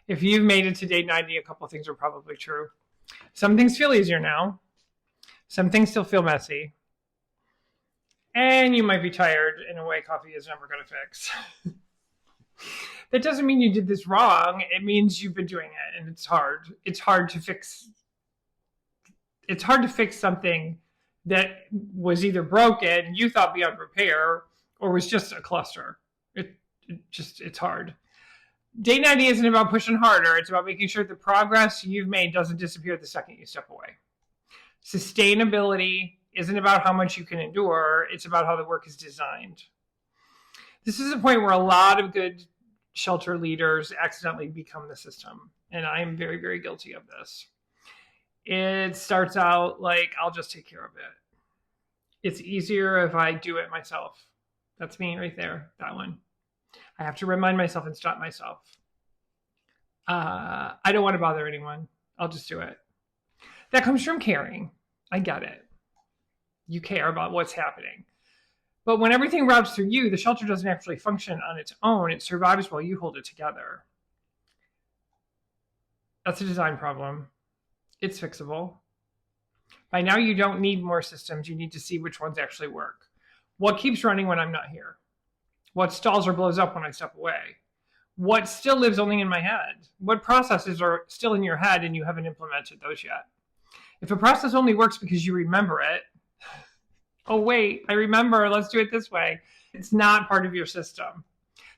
If you've made it to day 90, a couple of things are probably true. Some things feel easier now. Some things still feel messy. And you might be tired in a way coffee is never going to fix. That doesn't mean you did this wrong. It means you've been doing it, and it's hard. It's hard to fix something that was either broken, you thought beyond repair, or was just a cluster. It's hard. Day 90 isn't about pushing harder. It's about making sure the progress you've made doesn't disappear the second you step away. Sustainability isn't about how much you can endure. It's about how the work is designed. This is a point where a lot of good shelter leaders accidentally become the system. And I am very, very guilty of this. It starts out like, I'll just take care of it. It's easier if I do it myself. That's me right there, that one. I have to remind myself and stop myself. I don't want to bother anyone. I'll just do it. That comes from caring. I get it. You care about what's happening. But when everything routes through you, the shelter doesn't actually function on its own. It survives while you hold it together. That's a design problem. It's fixable. By now, you don't need more systems. You need to see which ones actually work. What keeps running when I'm not here? What stalls or blows up when I step away? What still lives only in my head? What processes are still in your head and you haven't implemented those yet? If a process only works because you remember it, oh wait, I remember, let's do it this way. It's not part of your system.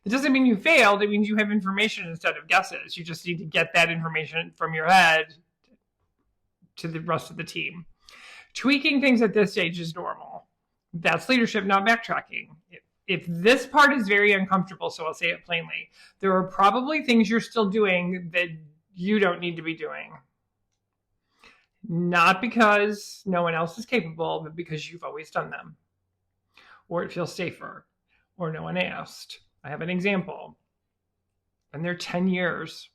It doesn't mean you failed. It means you have information instead of guesses. You just need to get that information from your head to the rest of the team. Tweaking things at this stage is normal. That's leadership, not backtracking. If this part is very uncomfortable, so I'll say it plainly, there are probably things you're still doing that you don't need to be doing. Not because no one else is capable, but because you've always done them. Or it feels safer, or no one asked. I have an example. Been there 10 years.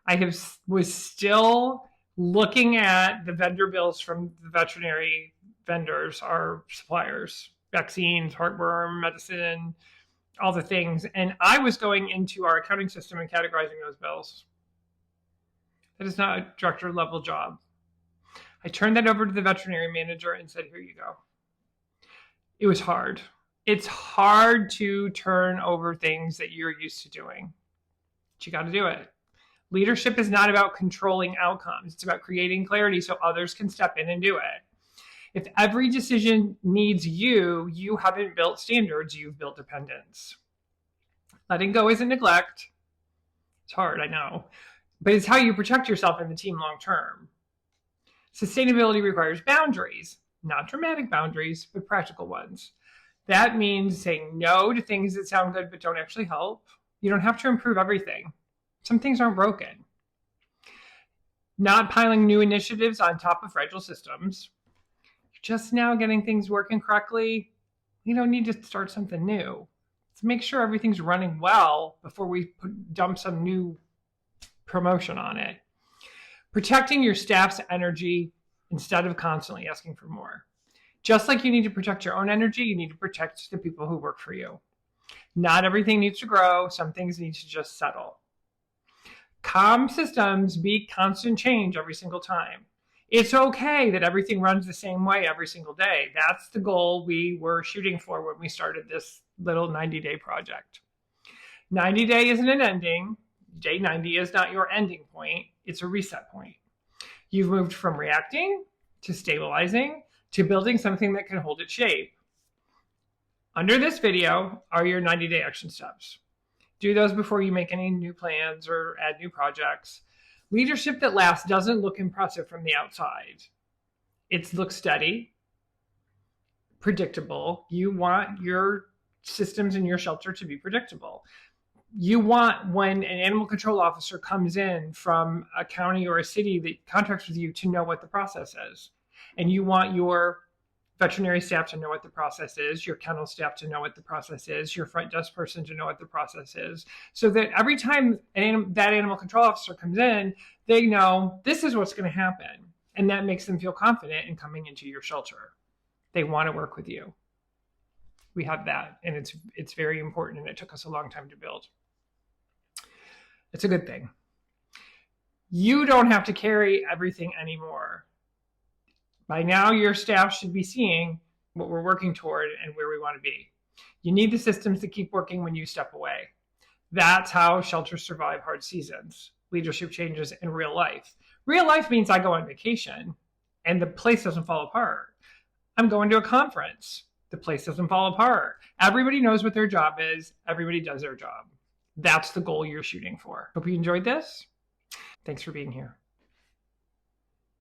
I was still looking at the vendor bills from the veterinary vendors, our suppliers, vaccines, heartworm, medicine, all the things. And I was going into our accounting system and categorizing those bills. That is not a director level job. I turned that over to the veterinary manager and said, here you go. It was hard. It's hard to turn over things that you're used to doing, but you got to do it. Leadership is not about controlling outcomes. It's about creating clarity so others can step in and do it. If every decision needs you, you haven't built standards, you've built dependence. Letting go isn't neglect. It's hard, I know, but it's how you protect yourself and the team long term. Sustainability requires boundaries, not dramatic boundaries, but practical ones. That means saying no to things that sound good but don't actually help. You don't have to improve everything. Some things aren't broken. Not piling new initiatives on top of fragile systems. You're just now getting things working correctly. You don't need to start something new. Let's make sure everything's running well before we dump some new promotion on it. Protecting your staff's energy instead of constantly asking for more. Just like you need to protect your own energy, you need to protect the people who work for you. Not everything needs to grow. Some things need to just settle. Calm systems beat constant change every single time. It's okay that everything runs the same way every single day. That's the goal we were shooting for when we started this little 90-day project. 90-day isn't an ending. Day 90 is not your ending point. It's a reset point. You've moved from reacting to stabilizing to building something that can hold its shape. Under this video are your 90-day action steps. Do those before you make any new plans or add new projects. Leadership that lasts doesn't look impressive from the outside. It looks steady, predictable. You want your systems in your shelter to be predictable. You want when an animal control officer comes in from a county or a city that contracts with you to know what the process is. And you want your veterinary staff to know what the process is, your kennel staff to know what the process is, your front desk person to know what the process is, so that every time that animal control officer comes in, they know this is what's going to happen. And that makes them feel confident in coming into your shelter. They want to work with you. We have that, and it's very important, and it took us a long time to build. It's a good thing. You don't have to carry everything anymore. By now, your staff should be seeing what we're working toward and where we want to be. You need the systems to keep working when you step away. That's how shelters survive hard seasons, leadership changes in real life. Real life means I go on vacation and the place doesn't fall apart. I'm going to a conference. The place doesn't fall apart. Everybody knows what their job is. Everybody does their job. That's the goal you're shooting for. Hope you enjoyed this. Thanks for being here.